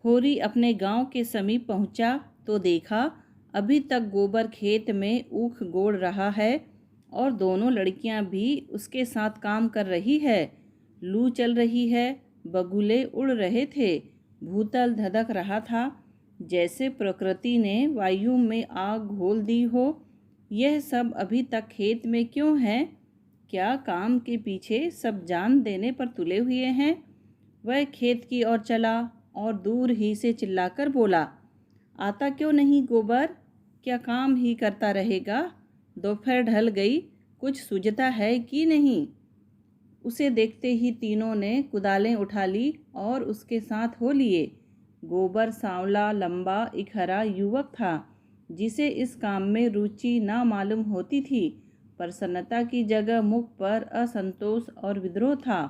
होरी अपने गांव के समीप पहुंचा तो देखा अभी तक गोबर खेत में ऊख गोड़ रहा है और दोनों लड़कियां भी उसके साथ काम कर रही है। लू चल रही है, बगुले उड़ रहे थे, भूतल धधक रहा था, जैसे प्रकृति ने वायु में आग घोल दी हो। यह सब अभी तक खेत में क्यों है? क्या काम के पीछे सब जान देने पर तुले हुए हैं? वह खेत की ओर चला और दूर ही से चिल्लाकर बोला, आता क्यों नहीं गोबर? क्या काम ही करता रहेगा? दोपहर ढल गई, कुछ सूझता है कि नहीं? उसे देखते ही तीनों ने कुदालें उठा ली और उसके साथ हो लिए। गोबर सांवला, लंबा, इकहरा युवक था जिसे इस काम में रुचि ना मालूम होती थी। प्रसन्नता की जगह मुख पर असंतोष और विद्रोह था।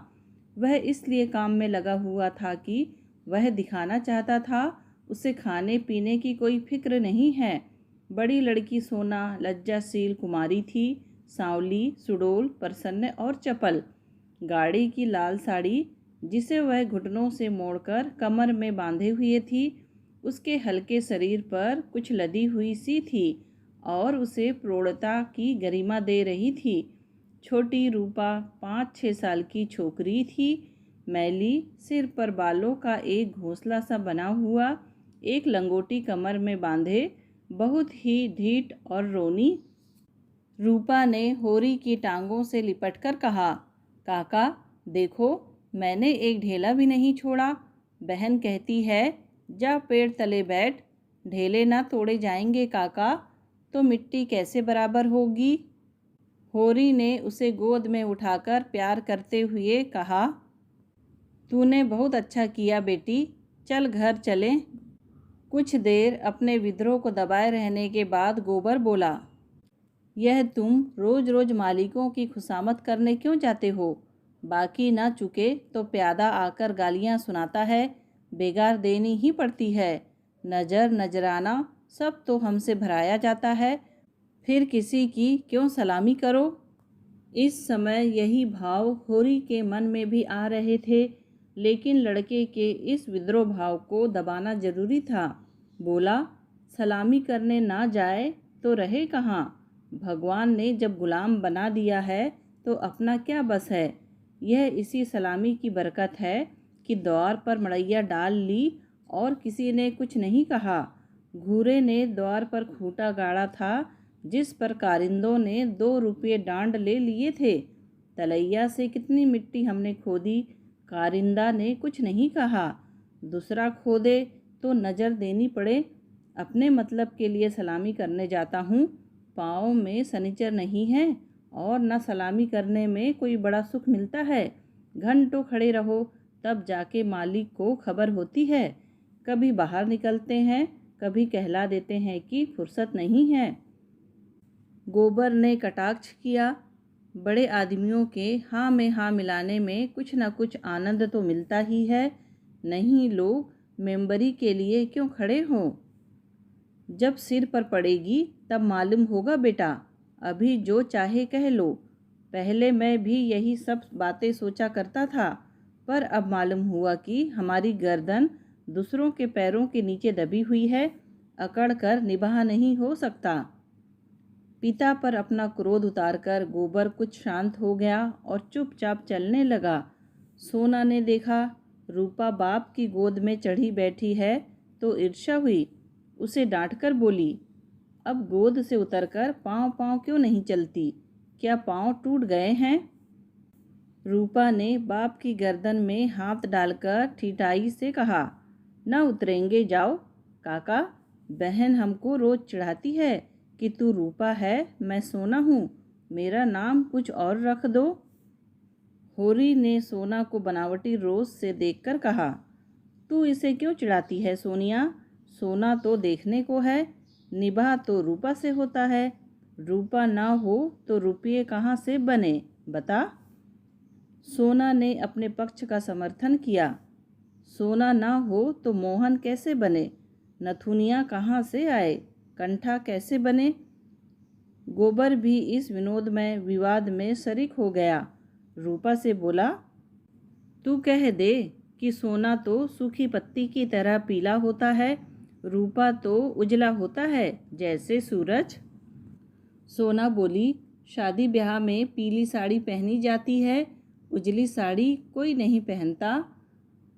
वह इसलिए काम में लगा हुआ था कि वह दिखाना चाहता था उसे खाने पीने की कोई फिक्र नहीं है। बड़ी लड़की सोना लज्जाशील कुमारी थी, सांवली, सुडोल, प्रसन्न और चपल। गाड़ी की लाल साड़ी जिसे वह घुटनों से मोड़कर कमर में बांधे हुए थी, उसके हल्के शरीर पर कुछ लदी हुई सी थी और उसे प्रौढ़ता की गरिमा दे रही थी। छोटी रूपा 5-6 साल की छोकरी थी, मैली, सिर पर बालों का एक घोंसला सा बना हुआ, एक लंगोटी कमर में बांधे, बहुत ही ढीठ और रोनी। रूपा ने होरी की टांगों से लिपटकर कहा, काका देखो, मैंने एक ढेला भी नहीं छोड़ा। बहन कहती है जा पेड़ तले बैठ, ढेले ना तोड़े जाएंगे काका, तो मिट्टी कैसे बराबर होगी? होरी ने उसे गोद में उठाकर प्यार करते हुए कहा, तूने बहुत अच्छा किया बेटी, चल घर चलें। कुछ देर अपने विद्रोह को दबाए रहने के बाद गोबर बोला, यह तुम रोज रोज मालिकों की खुशामद करने क्यों जाते हो? बाकी ना चुके तो प्यादा आकर गालियां सुनाता है, बेगार देनी ही पड़ती है। नज़र नजराना सब तो हमसे भराया जाता है, फिर किसी की क्यों सलामी करो? इस समय यही भाव होरी के मन में भी आ रहे थे, लेकिन लड़के के इस विद्रोह भाव को दबाना जरूरी था। बोला, सलामी करने ना जाए तो रहे कहाँ? भगवान ने जब गुलाम बना दिया है तो अपना क्या बस है? यह इसी सलामी की बरकत है कि द्वार पर मड़ैया डाल ली और किसी ने कुछ नहीं कहा। घूरे ने द्वार पर खूंटा गाड़ा था जिस पर कारिंदों ने 2 रुपये डांड ले लिए थे। तलैया से कितनी मिट्टी हमने खोदी, कारिंदा ने कुछ नहीं कहा। दूसरा खोदे तो नज़र देनी पड़े। अपने मतलब के लिए सलामी करने जाता हूँ, पाँव में सनीचर नहीं है और न सलामी करने में कोई बड़ा सुख मिलता है। घंटों खड़े रहो तब जाके मालिक को खबर होती है। कभी बाहर निकलते हैं, कभी कहला देते हैं कि फुर्सत नहीं है। गोबर ने कटाक्ष किया, बड़े आदमियों के हाँ में हाँ मिलाने में कुछ न कुछ आनंद तो मिलता ही है, नहीं लोग मेंबरी के लिए क्यों खड़े हों? जब सिर पर पड़ेगी तब मालूम होगा बेटा, अभी जो चाहे कह लो। पहले मैं भी यही सब बातें सोचा करता था, पर अब मालूम हुआ कि हमारी गर्दन दूसरों के पैरों के नीचे दबी हुई है, अकड़ कर निभाह नहीं हो सकता। पिता पर अपना क्रोध उतारकर गोबर कुछ शांत हो गया और चुपचाप चलने लगा। सोना ने देखा रूपा बाप की गोद में चढ़ी बैठी है तो ईर्ष्या हुई। उसे डांटकर बोली, अब गोद से उतरकर पाँव पाँव क्यों नहीं चलती? क्या पाँव टूट गए हैं? रूपा ने बाप की गर्दन में हाथ डालकर ठिठाई से कहा, न उतरेंगे जाओ। काका, बहन हमको रोज चिढ़ाती है कि तू रूपा है, मैं सोना हूँ, मेरा नाम कुछ और रख दो। होरी ने सोना को बनावटी रोज से देखकर कहा, तू इसे क्यों चिढ़ाती है सोनिया? सोना तो देखने को है, निभाह तो रूपा से होता है। रूपा ना हो तो रुपये कहाँ से बने बता? सोना ने अपने पक्ष का समर्थन किया। सोना ना हो तो मोहन कैसे बने? नथुनिया कहाँ से आए? कंठा कैसे बने? गोबर भी इस विनोदमय विवाद में शरीक हो गया। रूपा से बोला, तू कह दे कि सोना तो सूखी पत्ती की तरह पीला होता है, रूपा तो उजला होता है जैसे सूरज। सोना बोली, शादी ब्याह में पीली साड़ी पहनी जाती है, उजली साड़ी कोई नहीं पहनता।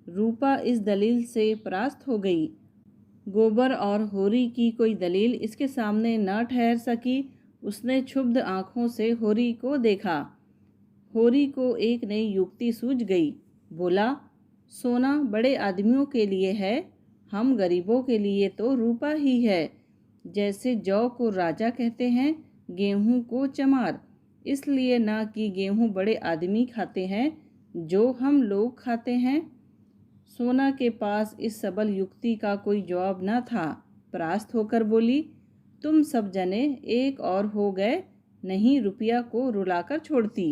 रूपा इस दलील से परास्त हो गई। गोबर और होरी की कोई दलील इसके सामने न ठहर सकी। उसने क्षुब्ध आंखों से होरी को देखा। होरी को एक नई युक्ति सूझ गई। बोला, सोना बड़े आदमियों के लिए है, हम गरीबों के लिए तो रूपा ही है। जैसे जौ को राजा कहते हैं, गेहूं को चमार, इसलिए ना कि गेहूं बड़े आदमी खाते हैं जो हम लोग खाते हैं। सोना के पास इस सबल युक्ति का कोई जवाब न था। परास्त होकर बोली, तुम सब जने एक और हो गए, नहीं रुपया को रुलाकर छोड़ती।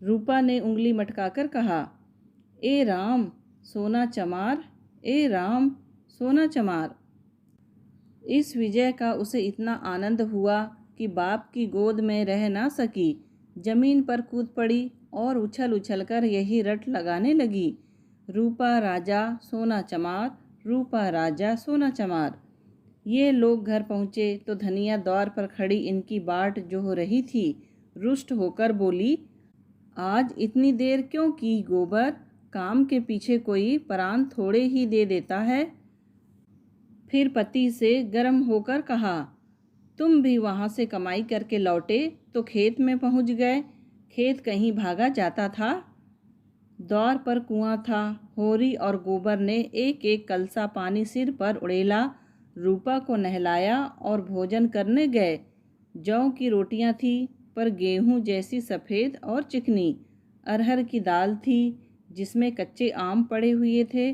रूपा ने उंगली मटकाकर कहा, ए राम सोना चमार, ए राम सोना चमार। इस विजय का उसे इतना आनंद हुआ कि बाप की गोद में रह ना सकी। जमीन पर कूद पड़ी और उछल उछल कर यही रट लगाने लगी, रूपा राजा सोना चमार, रूपा राजा सोना चमार। ये लोग घर पहुँचे तो धनिया द्वार पर खड़ी इनकी बाट जो हो रही थी। रुष्ट होकर बोली, आज इतनी देर क्यों की गोबर? काम के पीछे कोई प्राण थोड़े ही दे देता है। फिर पति से गर्म होकर कहा, तुम भी वहाँ से कमाई करके लौटे तो खेत में पहुँच गए। खेत कहीं भागा जाता था? द्वार पर कुआं था। होरी और गोबर ने एक एक कलसा पानी सिर पर उड़ेला, रूपा को नहलाया और भोजन करने गए। जौ की रोटियां थी, पर गेहूं जैसी सफ़ेद और चिकनी। अरहर की दाल थी जिसमें कच्चे आम पड़े हुए थे।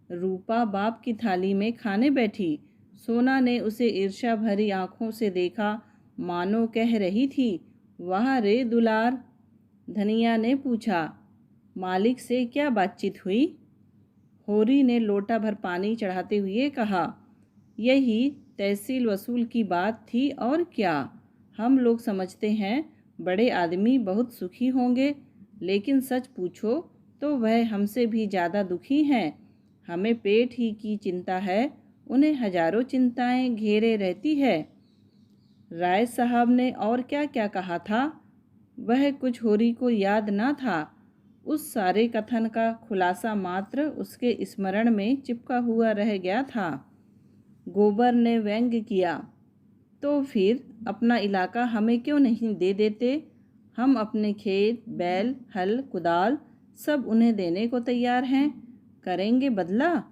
रूपा बाप की थाली में खाने बैठी। सोना ने उसे ईर्ष्या भरी आंखों से देखा, मानो कह रही थी, वाह रे दुलार। धनिया ने पूछा, मालिक से क्या बातचीत हुई? होरी ने लोटा भर पानी चढ़ाते हुए कहा, यही तहसील वसूल की बात थी और क्या। हम लोग समझते हैं बड़े आदमी बहुत सुखी होंगे, लेकिन सच पूछो तो वह हमसे भी ज़्यादा दुखी हैं। हमें पेट ही की चिंता है, उन्हें हजारों चिंताएं घेरे रहती है। राय साहब ने और क्या क्या कहा था, वह कुछ होरी को याद ना था। उस सारे कथन का खुलासा मात्र उसके स्मरण में चिपका हुआ रह गया था। गोबर ने व्यंग्य किया, तो फिर अपना इलाका हमें क्यों नहीं दे देते? हम अपने खेत, बैल, हल, कुदाल सब उन्हें देने को तैयार हैं। करेंगे बदला?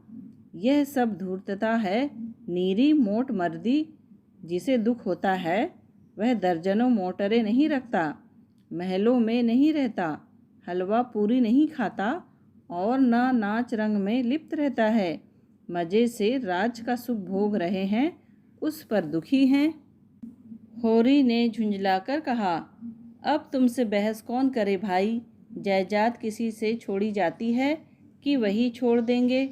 यह सब धूर्तता है, नीरी मोट मर्दी। जिसे दुख होता है वह दर्जनों मोटरें नहीं रखता, महलों में नहीं रहता, हलवा पूरी नहीं खाता और ना नाच रंग में लिप्त रहता है। मज़े से राज का सुख भोग रहे हैं, उस पर दुखी हैं। होरी ने झुंझलाकर कहा, अब तुमसे बहस कौन करे भाई? जायदाद किसी से छोड़ी जाती है कि वही छोड़ देंगे?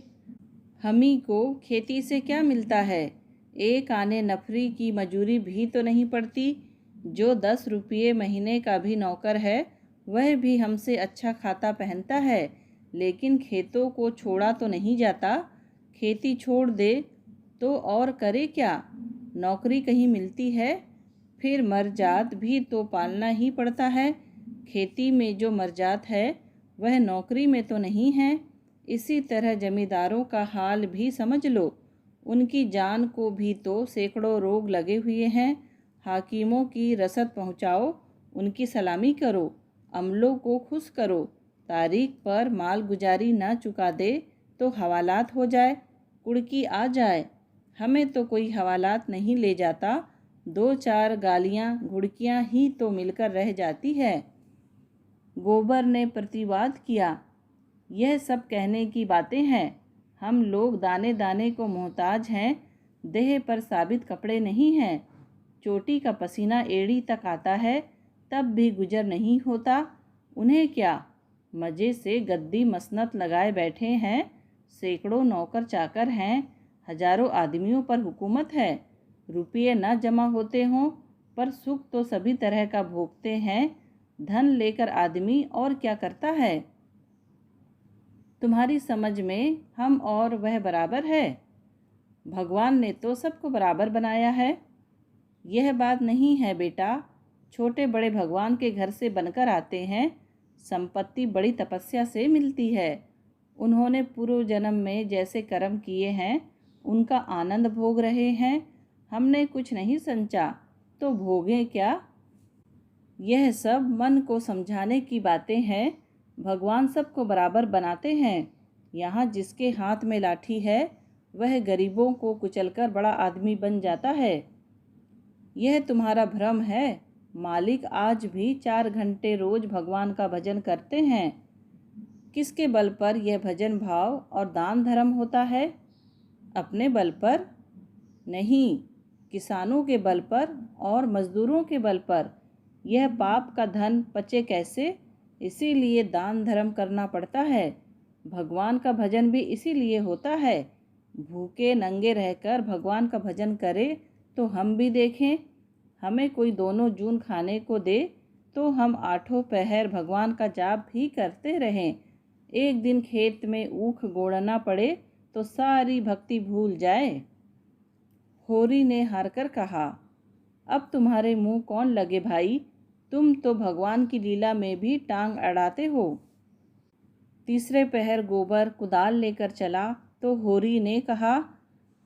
हमी को खेती से क्या मिलता है? एक आने नफरी की मजूरी भी तो नहीं पड़ती। जो 10 रुपये महीने का भी नौकर है वह भी हमसे अच्छा खाता पहनता है, लेकिन खेतों को छोड़ा तो नहीं जाता। खेती छोड़ दे तो और करे क्या? नौकरी कहीं मिलती है? फिर मरजात भी तो पालना ही पड़ता है। खेती में जो मरजात है वह नौकरी में तो नहीं है। इसी तरह जमींदारों का हाल भी समझ लो, उनकी जान को भी तो सैकड़ों रोग लगे हुए हैं। हाकिमों की रसद पहुंचाओ, उनकी सलामी करो, अमलों को खुश करो, तारीख पर माल गुजारी ना चुका दे तो हवालात हो जाए, कुड़की आ जाए। हमें तो कोई हवालात नहीं ले जाता, 2-4 गालियाँ घुड़कियाँ ही तो मिलकर रह जाती है। गोबर ने प्रतिवाद किया, यह सब कहने की बातें हैं। हम लोग दाने दाने को मोहताज हैं, देह पर साबित कपड़े नहीं हैं। चोटी का पसीना एड़ी तक आता है, तब भी गुजर नहीं होता। उन्हें क्या, मज़े से गद्दी मसनत लगाए बैठे हैं। सैकड़ों नौकर चाकर हैं, हजारों आदमियों पर हुकूमत है। रुपये न जमा होते हों पर सुख तो सभी तरह का भोगते हैं। धन लेकर आदमी और क्या करता है? तुम्हारी समझ में हम और वह बराबर है? भगवान ने तो सबको बराबर बनाया है। यह बात नहीं है बेटा। छोटे बड़े भगवान के घर से बनकर आते हैं। संपत्ति बड़ी तपस्या से मिलती है। उन्होंने पूर्व जन्म में जैसे कर्म किए हैं उनका आनंद भोग रहे हैं। हमने कुछ नहीं संचा तो भोगें क्या? यह सब मन को समझाने की बातें हैं। भगवान सबको बराबर बनाते हैं। यहाँ जिसके हाथ में लाठी है वह गरीबों को कुचलकर बड़ा आदमी बन जाता है। यह तुम्हारा भ्रम है। मालिक आज भी 4 घंटे रोज भगवान का भजन करते हैं। किसके बल पर यह भजन भाव और दान धर्म होता है? अपने बल पर नहीं, किसानों के बल पर और मजदूरों के बल पर। यह पाप का धन पचे कैसे? इसीलिए दान धर्म करना पड़ता है। भगवान का भजन भी इसीलिए होता है। भूखे नंगे रहकर भगवान का भजन करे तो हम भी देखें। हमें कोई दोनों जून खाने को दे तो हम 8 पहर भगवान का जाप भी करते रहें। एक दिन खेत में ऊख गोड़ना पड़े तो सारी भक्ति भूल जाए। होरी ने हारकर कहा, अब तुम्हारे मुंह कौन लगे भाई? तुम तो भगवान की लीला में भी टांग अड़ाते हो। तीसरे पहर गोबर कुदाल लेकर चला तो होरी ने कहा,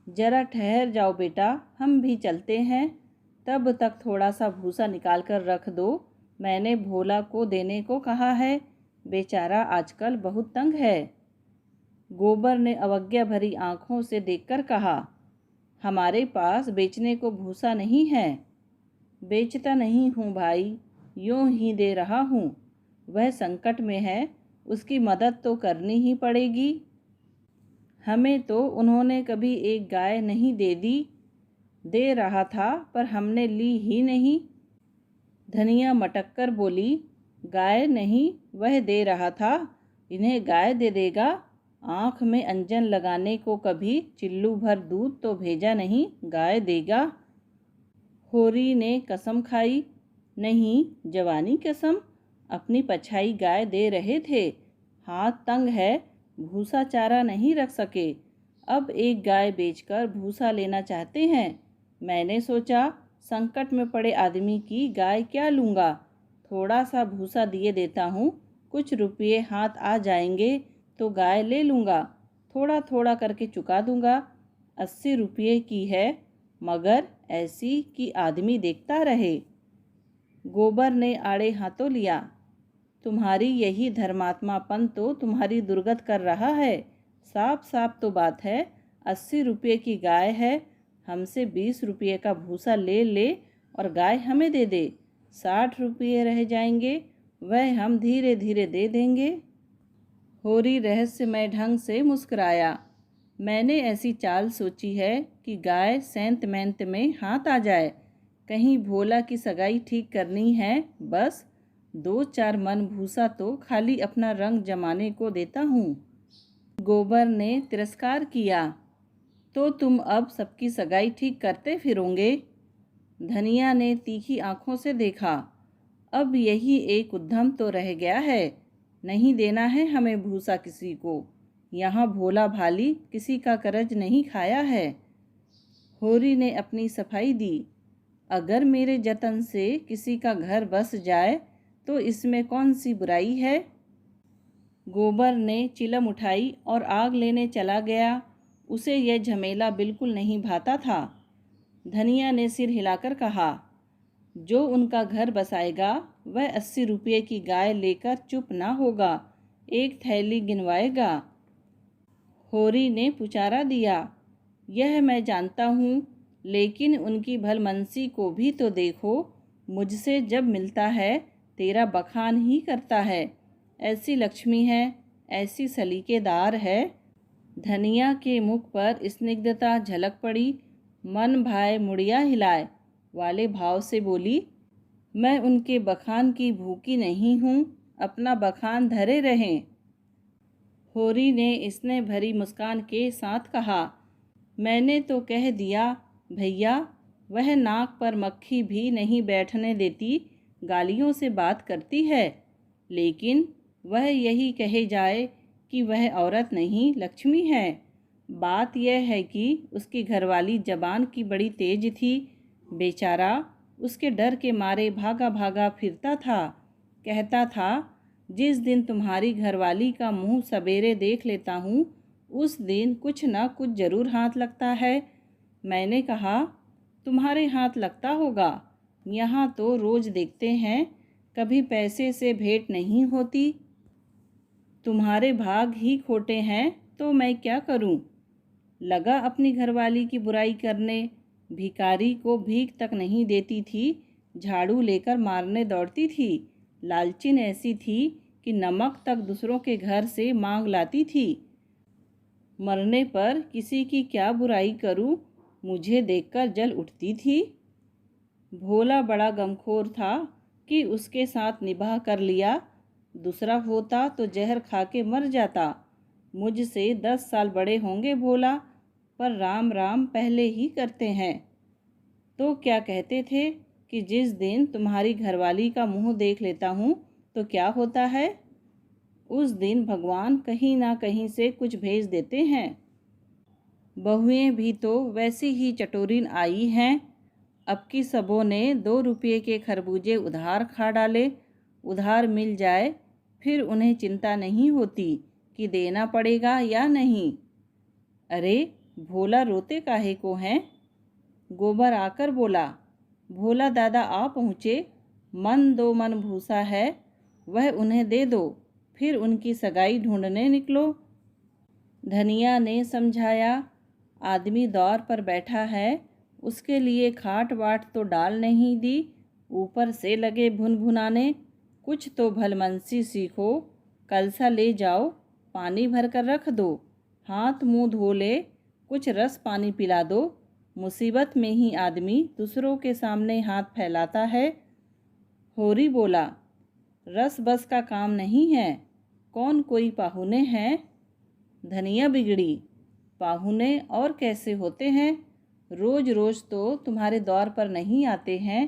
जरा ठहर जाओ बेटा, हम भी चलते हैं। तब तक थोड़ा सा भूसा निकाल कर रख दो। मैंने भोला को देने को कहा है। बेचारा आजकल बहुत तंग है। गोबर ने अवज्ञा भरी आंखों से देखकर कहा, हमारे पास बेचने को भूसा नहीं है। बेचता नहीं हूँ भाई, यूँ ही दे रहा हूँ। वह संकट में है, उसकी मदद तो करनी ही पड़ेगी। हमें तो उन्होंने कभी एक गाय नहीं दे दी। दे रहा था पर हमने ली ही नहीं। धनिया मटक कर बोली, गाय नहीं, वह दे रहा था। इन्हें गाय दे देगा? आँख में अंजन लगाने को कभी चिल्लू भर दूध तो भेजा नहीं, गाय देगा? होरी ने कसम खाई, नहीं जवानी कसम, अपनी पछाई गाय दे रहे थे। हाथ तंग है, भूसा चारा नहीं रख सके। अब एक गाय बेचकर भूसा लेना चाहते हैं। मैंने सोचा संकट में पड़े आदमी की गाय क्या लूँगा। थोड़ा सा भूसा दिए देता हूँ, कुछ रुपये हाथ आ जाएंगे तो गाय ले लूँगा। थोड़ा थोड़ा करके चुका दूँगा। 80 रुपये की है, मगर ऐसी कि आदमी देखता रहे। गोबर ने आड़े हाथों लिया, तुम्हारी यही धर्मात्मापन तो तुम्हारी दुर्गत कर रहा है। साफ साफ तो बात है, 80 रुपये की गाय है, हमसे 20 रुपये का भूसा ले ले और गाय हमें दे दे। 60 रुपये रह जाएंगे, वह हम धीरे धीरे दे देंगे। होरी रहस्यमय ढंग से मुस्कुराया, मैंने ऐसी चाल सोची है कि गाय सेंत मेंत में हाथ आ जाए। कहीं भोला की सगाई ठीक करनी है, बस 2-4 मन भूसा तो खाली अपना रंग जमाने को देता हूँ। गोबर ने तिरस्कार किया, तो तुम अब सबकी सगाई ठीक करते फिरोगे? धनिया ने तीखी आंखों से देखा, अब यही एक उद्यम तो रह गया है। नहीं देना है हमें भूसा किसी को। यहाँ भोला भाली किसी का कर्ज नहीं खाया है। होरी ने अपनी सफाई दी, अगर मेरे जतन से किसी का घर बस जाए तो इसमें कौन सी बुराई है। गोबर ने चिलम उठाई और आग लेने चला गया। उसे यह झमेला बिल्कुल नहीं भाता था। धनिया ने सिर हिलाकर कहा, जो उनका घर बसाएगा वह 80 रुपये की गाय लेकर चुप ना होगा, एक थैली गिनवाएगा। होरी ने पुचारा दिया, यह मैं जानता हूँ, लेकिन उनकी भलमनसी को भी तो देखो। मुझसे जब मिलता है तेरा बखान ही करता है। ऐसी लक्ष्मी है, ऐसी सलीकेदार है। धनिया के मुख पर स्निग्धता झलक पड़ी। मन भाए मुड़िया हिलाए वाले भाव से बोली, मैं उनके बखान की भूखी नहीं हूँ, अपना बखान धरे रहें। होरी ने स्नेह भरी मुस्कान के साथ कहा, मैंने तो कह दिया भैया, वह नाक पर मक्खी भी नहीं बैठने देती, गालियों से बात करती है। लेकिन वह यही कहे जाए कि वह औरत नहीं लक्ष्मी है। बात यह है कि उसकी घरवाली जबान की बड़ी तेज थी। बेचारा उसके डर के मारे भागा भागा फिरता था। कहता था, जिस दिन तुम्हारी घरवाली का मुंह सवेरे देख लेता हूँ उस दिन कुछ न कुछ जरूर हाथ लगता है। मैंने कहा, तुम्हारे हाथ लगता होगा, यहाँ तो रोज देखते हैं, कभी पैसे से भेंट नहीं होती। तुम्हारे भाग ही खोटे हैं तो मैं क्या करूं? लगा अपनी घरवाली की बुराई करने। भिखारी को भीख तक नहीं देती थी, झाड़ू लेकर मारने दौड़ती थी। लालचिन ऐसी थी कि नमक तक दूसरों के घर से मांग लाती थी। मरने पर किसी की क्या बुराई करूं, मुझे देखकर जल उठती थी। भोला बड़ा गमखोर था कि उसके साथ निभाह कर लिया। दूसरा होता तो जहर खा के मर जाता। मुझसे 10 साल बड़े होंगे भोला, पर राम राम पहले ही करते हैं। तो क्या कहते थे कि जिस दिन तुम्हारी घरवाली का मुंह देख लेता हूँ तो क्या होता है? उस दिन भगवान कहीं ना कहीं से कुछ भेज देते हैं। बहुएं भी तो वैसी ही चटोरीन आई हैं। अब की सबों ने 2 रुपये के खरबूजे उधार खा डाले। उधार मिल जाए फिर उन्हें चिंता नहीं होती कि देना पड़ेगा या नहीं। अरे भोला, रोते काहे को हैं? गोबर आकर बोला। भोला दादा आ पहुँचे। मन 2 मन भूसा है, वह उन्हें दे दो, फिर उनकी सगाई ढूंढने निकलो। धनिया ने समझाया, आदमी दौर पर बैठा है, उसके लिए खाट वाट तो डाल नहीं दी, ऊपर से लगे भुन भुनाने। कुछ तो भलमनसी सीखो। कलसा ले जाओ, पानी भर कर रख दो, हाथ मुंह धो ले, कुछ रस पानी पिला दो। मुसीबत में ही आदमी दूसरों के सामने हाथ फैलाता है। होरी बोला, रस बस का काम नहीं है, कौन कोई पाहुने हैं? धनिया बिगड़ी, पाहुने और कैसे होते हैं? रोज रोज तो तुम्हारे दौर पर नहीं आते हैं।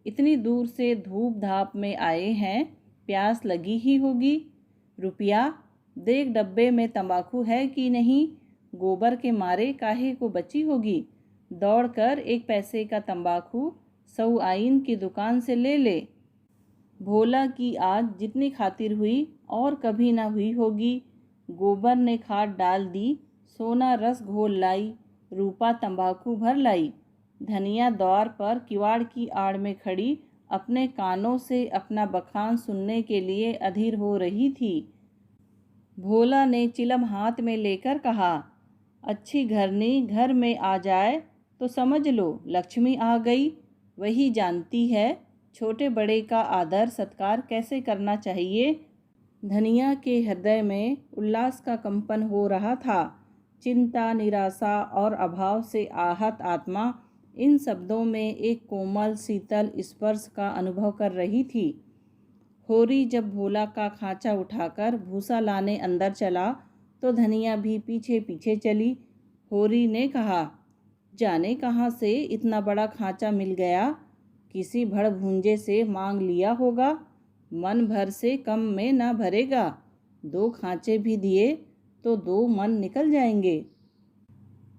इतनी दूर से धूप धाप में आए हैं, प्यास लगी ही होगी। रुपया देख, डब्बे में तंबाकू है कि नहीं? गोबर के मारे काहे को बची होगी। दौड़कर 1 पैसे का तंबाकू सऊ आइन की दुकान से ले ले। भोला की आज जितनी खातिर हुई और कभी ना हुई होगी। गोबर ने खाद डाल दी, सोना रस घोल लाई, रूपा तंबाकू भर लाई। धनिया द्वार पर किवाड़ की आड़ में खड़ी अपने कानों से अपना बखान सुनने के लिए अधीर हो रही थी। भोला ने चिलम हाथ में लेकर कहा, अच्छी घरनी घर में आ जाए तो समझ लो लक्ष्मी आ गई। वही जानती है छोटे बड़े का आदर सत्कार कैसे करना चाहिए। धनिया के हृदय में उल्लास का कंपन हो रहा था। चिंता, निराशा और अभाव से आहत आत्मा इन शब्दों में एक कोमल शीतल स्पर्श का अनुभव कर रही थी। होरी जब भोला का खांचा उठाकर भूसा लाने अंदर चला तो धनिया भी पीछे पीछे चली। होरी ने कहा, जाने कहाँ से इतना बड़ा खांचा मिल गया, किसी भड़ भूंजे से मांग लिया होगा, मन भर से कम में ना भरेगा। 2 खांचे भी दिए तो 2 मन निकल जाएंगे।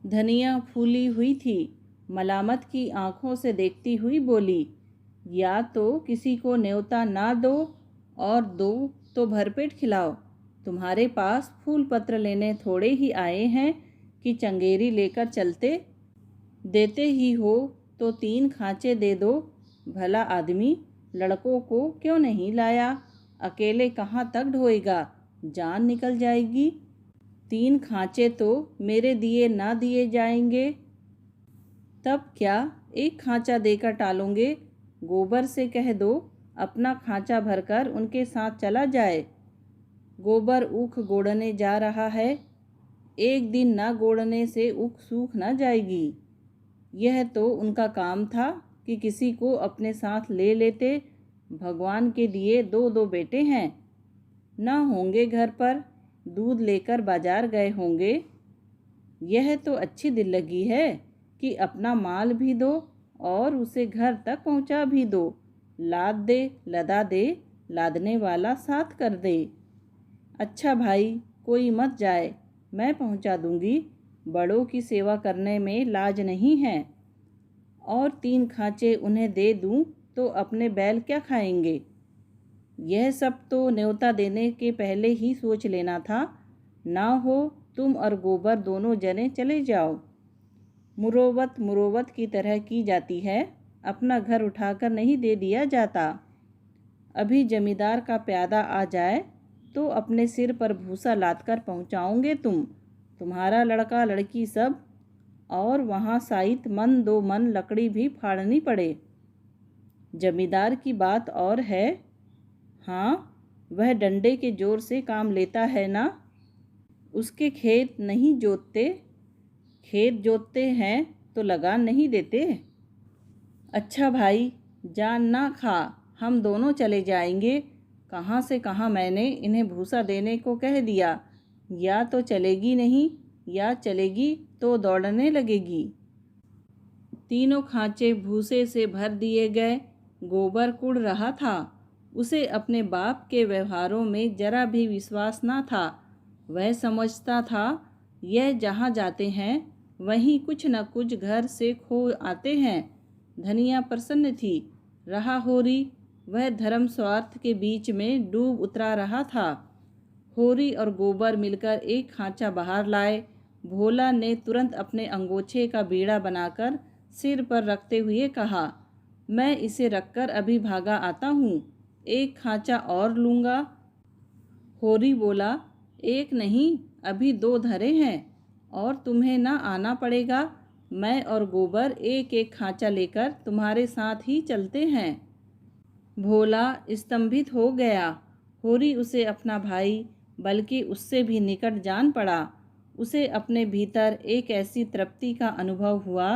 धनिया फूली हुई थी, मलामत की आंखों से देखती हुई बोली, या तो किसी को न्योता ना दो और दो तो भरपेट खिलाओ। तुम्हारे पास फूल पत्र लेने थोड़े ही आए हैं कि चंगेरी लेकर चलते। देते ही हो तो 3 खांचे दे दो। भला आदमी लड़कों को क्यों नहीं लाया? अकेले कहाँ तक ढोएगा, जान निकल जाएगी। 3 खांचे तो मेरे दिए ना दिए जाएंगे। तब क्या 1 खांचा देकर टालोगे? गोबर से कह दो अपना खांचा भरकर उनके साथ चला जाए। गोबर ऊख गोड़ने जा रहा है, एक दिन ना गोड़ने से ऊख सूख ना जाएगी। यह तो उनका काम था कि किसी को अपने साथ ले लेते। भगवान के दिए 2-2 बेटे हैं, ना होंगे घर पर, दूध लेकर बाजार गए होंगे। यह तो अच्छी दिल लगी है कि अपना माल भी दो और उसे घर तक पहुंचा भी दो। लाद दे, लदा दे, लादने वाला साथ कर दे। अच्छा भाई, कोई मत जाए, मैं पहुंचा दूंगी। बड़ों की सेवा करने में लाज नहीं है। और 3 खांचे उन्हें दे दूं तो अपने बैल क्या खाएंगे? यह सब तो न्योता देने के पहले ही सोच लेना था। ना हो तुम और गोबर दोनों जने चले जाओ। मुरोवत की तरह की जाती है, अपना घर उठाकर नहीं दे दिया जाता। अभी जमींदार का प्यादा आ जाए तो अपने सिर पर भूसा लादकर पहुंचाओगे तुम्हारा लड़का लड़की सब। और वहाँ साइत मन 2 मन लकड़ी भी फाड़नी पड़े। जमींदार की बात और है। हाँ, वह डंडे के जोर से काम लेता है ना। उसके खेत नहीं जोतते, खेत जोतते हैं तो लगान नहीं देते। अच्छा भाई, जान ना खा, हम दोनों चले जाएंगे। कहाँ से कहाँ मैंने इन्हें भूसा देने को कह दिया। या तो चलेगी नहीं, या चलेगी तो दौड़ने लगेगी। तीनों खांचे भूसे से भर दिए गए। गोबर कुढ़ रहा था। उसे अपने बाप के व्यवहारों में जरा भी विश्वास ना था। वह समझता था यह जहाँ जाते हैं वहीं कुछ न कुछ घर से खो आते हैं। धनिया प्रसन्न थी। रहा होरी, वह धर्म स्वार्थ के बीच में डूब उतरा रहा था। होरी और गोबर मिलकर एक खांचा बाहर लाए। भोला ने तुरंत अपने अंगोछे का बीड़ा बनाकर सिर पर रखते हुए कहा, मैं इसे रखकर अभी भागा आता हूँ, एक खांचा और लूँगा। होरी बोला, एक नहीं, अभी 2 धरे हैं और तुम्हें ना आना पड़ेगा। मैं और गोबर एक एक खांचा लेकर तुम्हारे साथ ही चलते हैं। भोला स्तंभित हो गया। होरी उसे अपना भाई, बल्कि उससे भी निकट जान पड़ा। उसे अपने भीतर एक ऐसी तृप्ति का अनुभव हुआ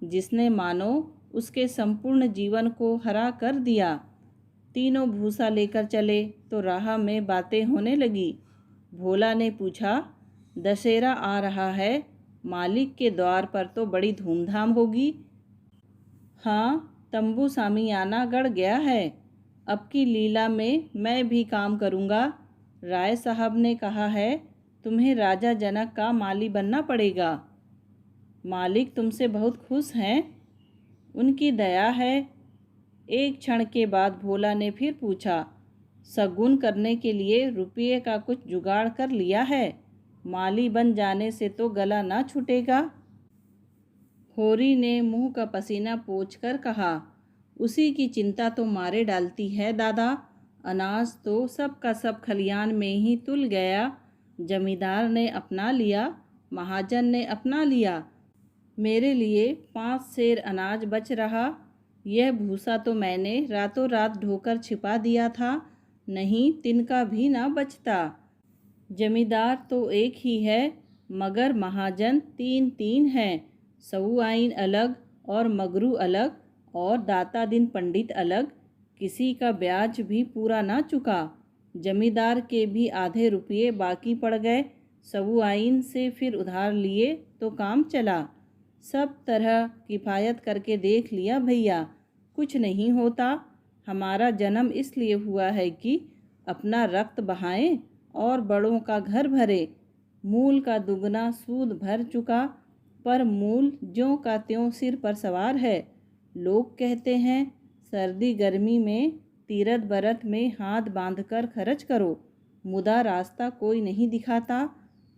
जिसने मानो उसके संपूर्ण जीवन को हरा कर दिया। तीनों भूसा लेकर चले तो राह में बातें होने लगी। भोला ने पूछा, दशहरा आ रहा है, मालिक के द्वार पर तो बड़ी धूमधाम होगी। हाँ, तंबू सामियाना गड़ गया है। अब की लीला में मैं भी काम करूँगा। राय साहब ने कहा है तुम्हें राजा जनक का माली बनना पड़ेगा। मालिक तुमसे बहुत खुश हैं, उनकी दया है। एक क्षण के बाद भोला ने फिर पूछा, शगुन करने के लिए रुपये का कुछ जुगाड़ कर लिया है? माली बन जाने से तो गला ना छूटेगा। होरी ने मुंह का पसीना पोंछकर कहा, उसी की चिंता तो मारे डालती है दादा। अनाज तो सब का सब खलियान में ही तुल गया। जमींदार ने अपना लिया, महाजन ने अपना लिया। मेरे लिए 5 सेर अनाज बच रहा। यह भूसा तो मैंने रातों रात ढोकर छिपा दिया था, नहीं तिनका भी ना बचता। जमींदार तो एक ही है, मगर महाजन 3 हैं। सऊआइन अलग और मगरू अलग और दाता दिन पंडित अलग। किसी का ब्याज भी पूरा ना चुका। जमींदार के भी आधे रुपये बाकी पड़ गए। सऊआइन से फिर उधार लिए तो काम चला। सब तरह किफ़ायत करके देख लिया भैया, कुछ नहीं होता। हमारा जन्म इसलिए हुआ है कि अपना रक्त बहाएं और बड़ों का घर भरे। मूल का दुगना सूद भर चुका, पर मूल ज्यों का त्यों सिर पर सवार है। लोग कहते हैं सर्दी गर्मी में तीरथ बरत में हाथ बांधकर खर्च करो, मुदा रास्ता कोई नहीं दिखाता।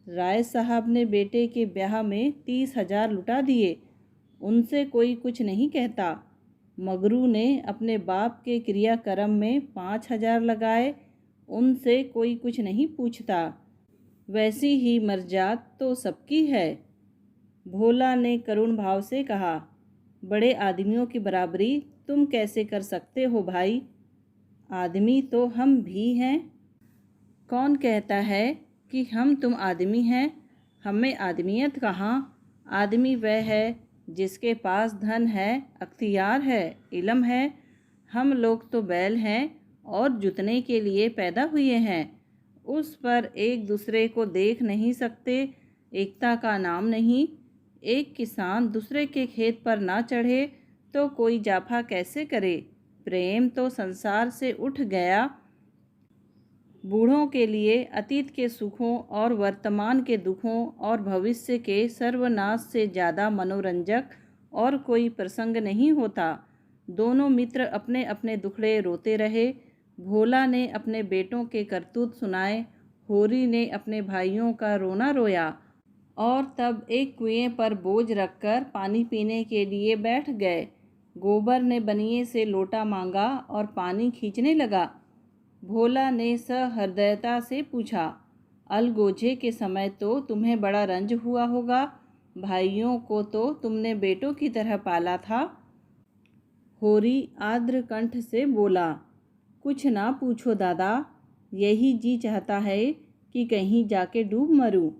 राय साहब ने बेटे के ब्याह में 30,000 लुटा दिए, उनसे कोई कुछ नहीं कहता। मगरू ने अपने बाप के क्रियाक्रम में 5,000 लगाए, उनसे कोई कुछ नहीं पूछता। वैसी ही मर्जात तो सबकी है। भोला ने करुण भाव से कहा, बड़े आदमियों की बराबरी तुम कैसे कर सकते हो भाई? आदमी तो हम भी हैं। कौन कहता है कि हम तुम आदमी हैं? हमें आदमियत कहाँ। आदमी वह है जिसके पास धन है, अख्तियार है, इल्म है। हम लोग तो बैल हैं और जुतने के लिए पैदा हुए हैं। उस पर एक दूसरे को देख नहीं सकते, एकता का नाम नहीं। एक किसान दूसरे के खेत पर ना चढ़े तो कोई जाफा कैसे करे? प्रेम तो संसार से उठ गया। बूढ़ों के लिए अतीत के सुखों और वर्तमान के दुखों और भविष्य के सर्वनाश से ज़्यादा मनोरंजक और कोई प्रसंग नहीं होता। दोनों मित्र अपने अपने दुखड़े रोते रहे। भोला ने अपने बेटों के करतूत सुनाए, होरी ने अपने भाइयों का रोना रोया और तब एक कुएं पर बोझ रखकर पानी पीने के लिए बैठ गए। गोबर ने बनिए से लोटा मांगा और पानी खींचने लगा। भोला ने सहृदयता से पूछा, अलगोजे के समय तो तुम्हें बड़ा रंज हुआ होगा, भाइयों को तो तुमने बेटों की तरह पाला था। होरी आर्द्र कंठ से बोला, कुछ ना पूछो दादा, यही जी चाहता है कि कहीं जाके डूब मरूं।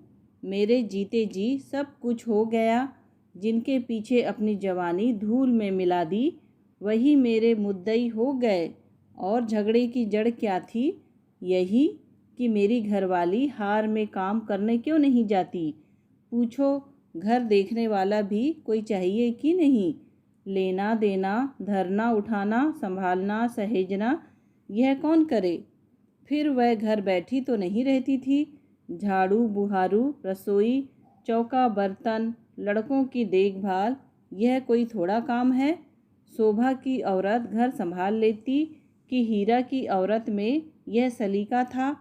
मेरे जीते जी सब कुछ हो गया। जिनके पीछे अपनी जवानी धूल में मिला दी, वही मेरे मुद्दई हो गए। और झगड़े की जड़ क्या थी? यही कि मेरी घरवाली हार में काम करने क्यों नहीं जाती। पूछो, घर देखने वाला भी कोई चाहिए कि नहीं? लेना देना, धरना उठाना, संभालना सहेजना, यह कौन करे? फिर वह घर बैठी तो नहीं रहती थी। झाड़ू बुहारू, रसोई, चौका बर्तन, लड़कों की देखभाल, यह कोई थोड़ा काम है? शोभा की औरत घर संभाल लेती कि हीरा की औरत में यह सलीका था?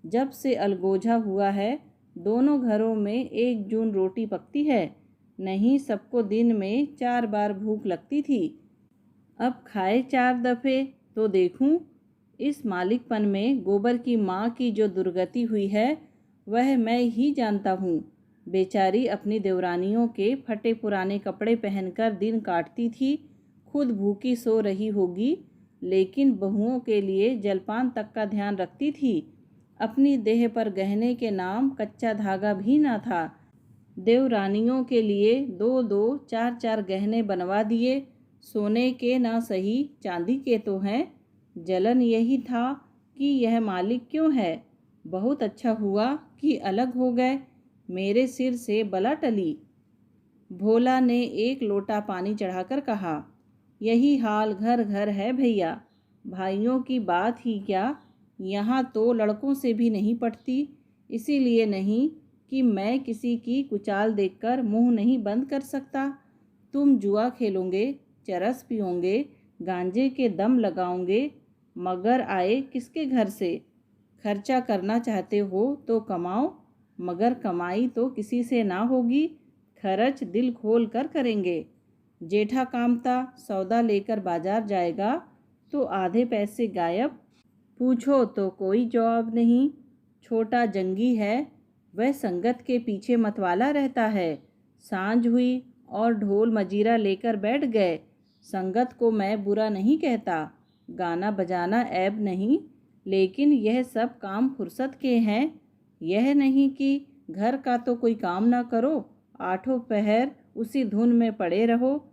जब से अलगोजा हुआ है, दोनों घरों में एक जून रोटी पकती है। नहीं, सबको दिन में 4 बार भूख लगती थी। अब खाए 4 दफ़े तो देखूं। इस मालिकपन में गोबर की माँ की जो दुर्गति हुई है, वह मैं ही जानता हूँ। बेचारी अपनी देवरानियों के फटे पुराने कपड़े पहनकर दिन काटती थी, खुद भूखी सो रही होगी, लेकिन बहुओं के लिए जलपान तक का ध्यान रखती थी। अपनी देह पर गहने के नाम कच्चा धागा भी ना था। देवरानियों के लिए 2-2, 4-4 गहने बनवा दिए। सोने के ना सही, चांदी के तो हैं। जलन यही था कि यह मालिक क्यों है। बहुत अच्छा हुआ कि अलग हो गए, मेरे सिर से बला टली। भोला ने एक लोटा पानी चढ़ाकर कहा, यही हाल घर घर है भैया। भाइयों की बात ही क्या, यहाँ तो लड़कों से भी नहीं पटती। इसीलिए नहीं कि मैं किसी की कुचाल देखकर मुंह नहीं बंद कर सकता। तुम जुआ खेलोगे, चरस पियोगे, गांजे के दम लगाओगे, मगर आए किसके घर से? खर्चा करना चाहते हो तो कमाओ, मगर कमाई तो किसी से ना होगी। खर्च दिल खोल कर करेंगे। जेठा कामता सौदा लेकर बाजार जाएगा तो आधे पैसे गायब। पूछो तो कोई जवाब नहीं। छोटा जंगी है, वह संगत के पीछे मतवाला रहता है। सांझ हुई और ढोल मजीरा लेकर बैठ गए। संगत को मैं बुरा नहीं कहता, गाना बजाना ऐब नहीं, लेकिन यह सब काम फुर्सत के हैं। यह नहीं कि घर का तो कोई काम ना करो, आठों पहर उसी धुन में पड़े रहो।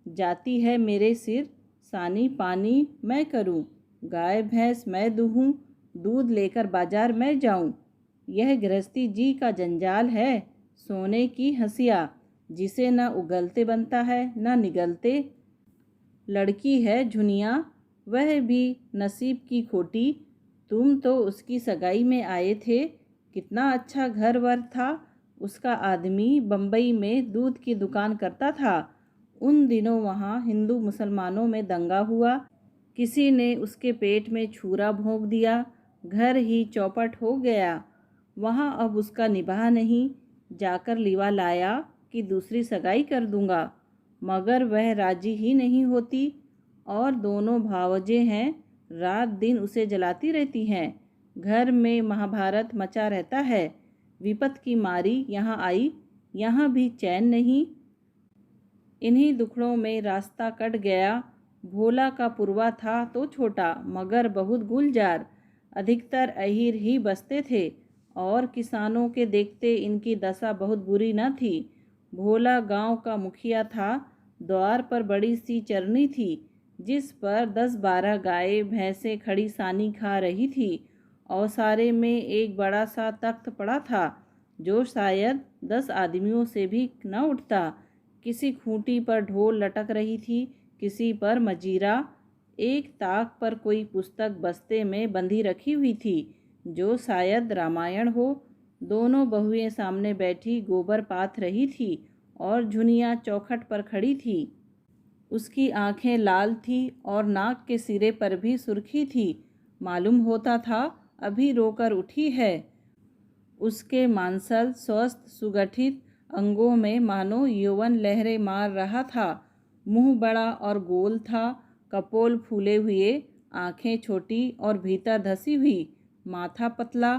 जाती है मेरे सिर, सानी पानी मैं करूं, गाय भैंस मैं दूहूं, दूध लेकर बाजार मैं जाऊं। यह गृहस्थी जी का जंजाल है, सोने की हंसिया, जिसे न उगलते बनता है न निगलते। लड़की है झुनिया, वह भी नसीब की खोटी। तुम तो उसकी सगाई में आए थे, कितना अच्छा घर वर था। उसका आदमी बम्बई में दूध की दुकान करता था। उन दिनों वहाँ हिंदू मुसलमानों में दंगा हुआ, किसी ने उसके पेट में छुरा भोंक दिया, घर ही चौपट हो गया। वहाँ अब उसका निबाह नहीं। जाकर लीवा लाया कि दूसरी सगाई कर दूंगा, मगर वह राजी ही नहीं होती। और दोनों भावजे हैं, रात दिन उसे जलाती रहती हैं। घर में महाभारत मचा रहता है। विपत की मारी यहाँ आई, यहाँ भी चैन नहीं। इन्हीं दुखड़ों में रास्ता कट गया। भोला का पुरवा था तो छोटा, मगर बहुत गुलजार। अधिकतर अहीर ही बसते थे और किसानों के देखते इनकी दशा बहुत बुरी न थी। भोला गांव का मुखिया था। द्वार पर बड़ी सी चरनी थी, जिस पर 10-12 गायें भैंसें खड़ी सानी खा रही थी। औसारे में एक बड़ा सा तख्त पड़ा था, जो शायद 10 आदमियों से भी न उठता। किसी खूंटी पर ढोल लटक रही थी, किसी पर मजीरा। एक ताक पर कोई पुस्तक बस्ते में बंधी रखी हुई थी, जो शायद रामायण हो। दोनों बहुएं सामने बैठी गोबर पाथ रही थी और झुनिया चौखट पर खड़ी थी। उसकी आंखें लाल थी और नाक के सिरे पर भी सुर्खी थी। मालूम होता था अभी रोकर उठी है। उसके मांसल स्वस्थ सुगठित अंगों में मानो यौवन लहरें मार रहा था। मुंह बड़ा और गोल था, कपोल फूले हुए, आंखें छोटी और भीतर धसी हुई, माथा पतला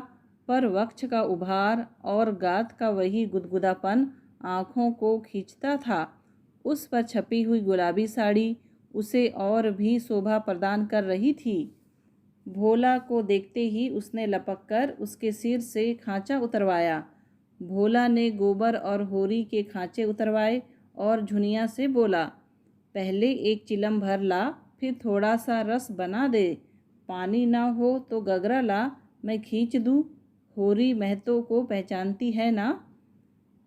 पर वक्ष का उभार और गात का वही गुदगुदापन आंखों को खींचता था। उस पर छपी हुई गुलाबी साड़ी उसे और भी शोभा प्रदान कर रही थी। भोला को देखते ही उसने लपककर उसके सिर से खांचा उतरवाया। भोला ने गोबर और होरी के खांचे उतरवाए और झुनिया से बोला, पहले एक चिलम भर ला, फिर थोड़ा सा रस बना दे। पानी ना हो तो गगरा ला, मैं खींच दूँ। होरी महतो को पहचानती है ना?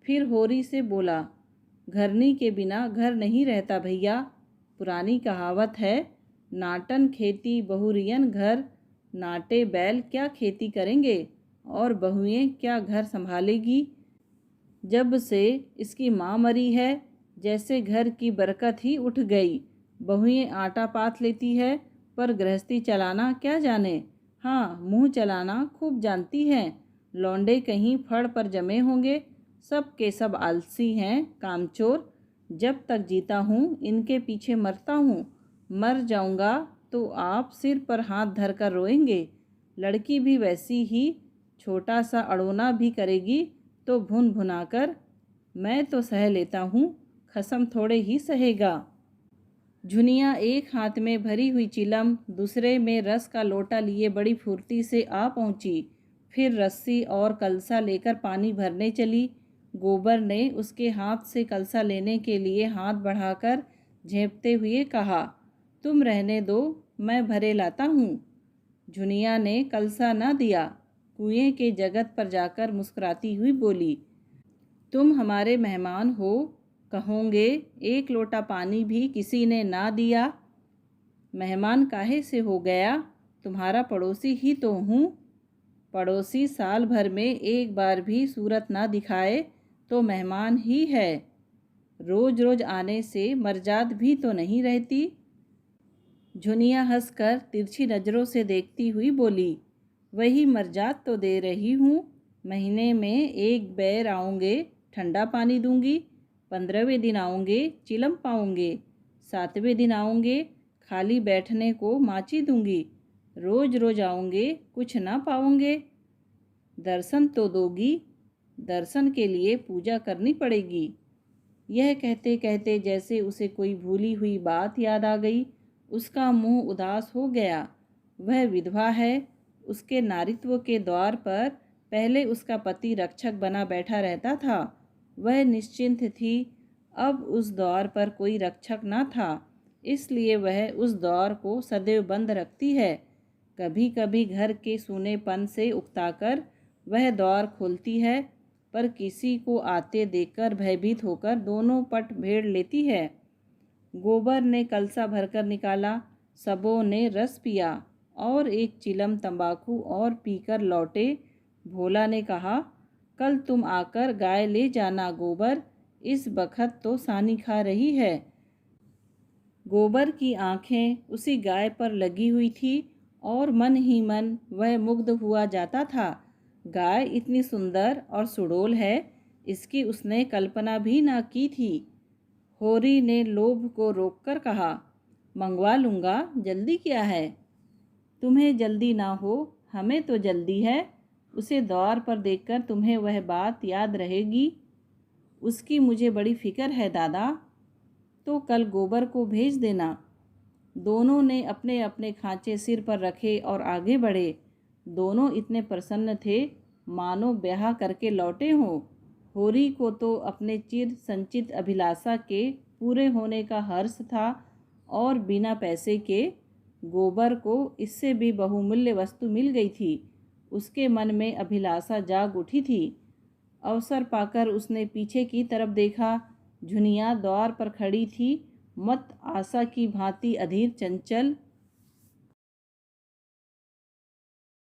फिर होरी से बोला, घरनी के बिना घर नहीं रहता भैया। पुरानी कहावत है, नाटन खेती बहुरियन घर। नाटे बैल क्या खेती करेंगे और बहुएं क्या घर संभालेगी। जब से इसकी माँ मरी है जैसे घर की बरकत ही उठ गई। बहुएं आटा पाथ लेती है पर गृहस्थी चलाना क्या जाने। हाँ, मुंह चलाना खूब जानती हैं। लौंडे कहीं फड़ पर जमे होंगे, सब के सब आलसी हैं, कामचोर। जब तक जीता हूँ इनके पीछे मरता हूँ। मर जाऊँगा तो आप सिर पर हाथ धरकर रोएंगे। लड़की भी वैसी ही, छोटा सा अड़ोना भी करेगी तो भुन भुनाकर। मैं तो सह लेता हूँ, खसम थोड़े ही सहेगा। झुनिया एक हाथ में भरी हुई चिलम, दूसरे में रस का लोटा लिए बड़ी फुर्ती से आ पहुँची। फिर रस्सी और कलसा लेकर पानी भरने चली। गोबर ने उसके हाथ से कलसा लेने के लिए हाथ बढ़ाकर झेंपते हुए कहा, तुम रहने दो, मैं भरे लाता हूँ। झुनिया ने कलसा न दिया। कुएं के जगत पर जाकर मुस्कुराती हुई बोली, तुम हमारे मेहमान हो, कहोगे एक लोटा पानी भी किसी ने ना दिया। मेहमान काहे से हो गया, तुम्हारा पड़ोसी ही तो हूँ। पड़ोसी साल भर में एक बार भी सूरत ना दिखाए तो मेहमान ही है। रोज रोज आने से मर्जाद भी तो नहीं रहती। झुनिया हंसकर तिरछी नज़रों से देखती हुई बोली, वही मर्जाद तो दे रही हूँ। महीने में एक बैर आऊँगे, ठंडा पानी दूंगी। 15वें दिन आऊँगे, चिलम पाऊँगे। 7वें दिन आऊँगे, खाली बैठने को माची दूंगी। रोज रोज आऊँगे, कुछ ना पाऊँगे। दर्शन तो दोगी, दर्शन के लिए पूजा करनी पड़ेगी। यह कहते कहते जैसे उसे कोई भूली हुई बात याद आ गई। उसका मुंह उदास हो गया। वह विधवा है। उसके नारित्व के द्वार पर पहले उसका पति रक्षक बना बैठा रहता था। वह निश्चिंत थी। अब उस द्वार पर कोई रक्षक न था, इसलिए वह उस द्वार को सदैव बंद रखती है। कभी कभी घर के सूनेपन से उकताकर वह द्वार खोलती है, पर किसी को आते देखकर भयभीत होकर दोनों पट भेड़ लेती है। गोबर ने कलसा भरकर निकाला। सबों ने रस पिया और एक चिलम तंबाकू और पीकर लौटे। भोला ने कहा, कल तुम आकर गाय ले जाना गोबर, इस बखत तो सानी खा रही है। गोबर की आंखें उसी गाय पर लगी हुई थी और मन ही मन वह मुग्ध हुआ जाता था। गाय इतनी सुंदर और सुडौल है, इसकी उसने कल्पना भी ना की थी। होरी ने लोभ को रोककर कहा, मंगवा लूँगा, जल्दी क्या है। तुम्हें जल्दी ना हो, हमें तो जल्दी है। उसे द्वार पर देखकर तुम्हें वह बात याद रहेगी। उसकी मुझे बड़ी फिक्र है दादा। तो कल गोबर को भेज देना। दोनों ने अपने अपने खांचे सिर पर रखे और आगे बढ़े। दोनों इतने प्रसन्न थे मानो ब्याह करके लौटे हों। होरी को तो अपने चिर संचित अभिलाषा के पूरे होने का हर्ष था और बिना पैसे के गोबर को इससे भी बहुमूल्य वस्तु मिल गई थी। उसके मन में अभिलाषा जाग उठी थी। अवसर पाकर उसने पीछे की तरफ देखा। झुनिया द्वार पर खड़ी थी, मत आशा की भांति अधीर चंचल।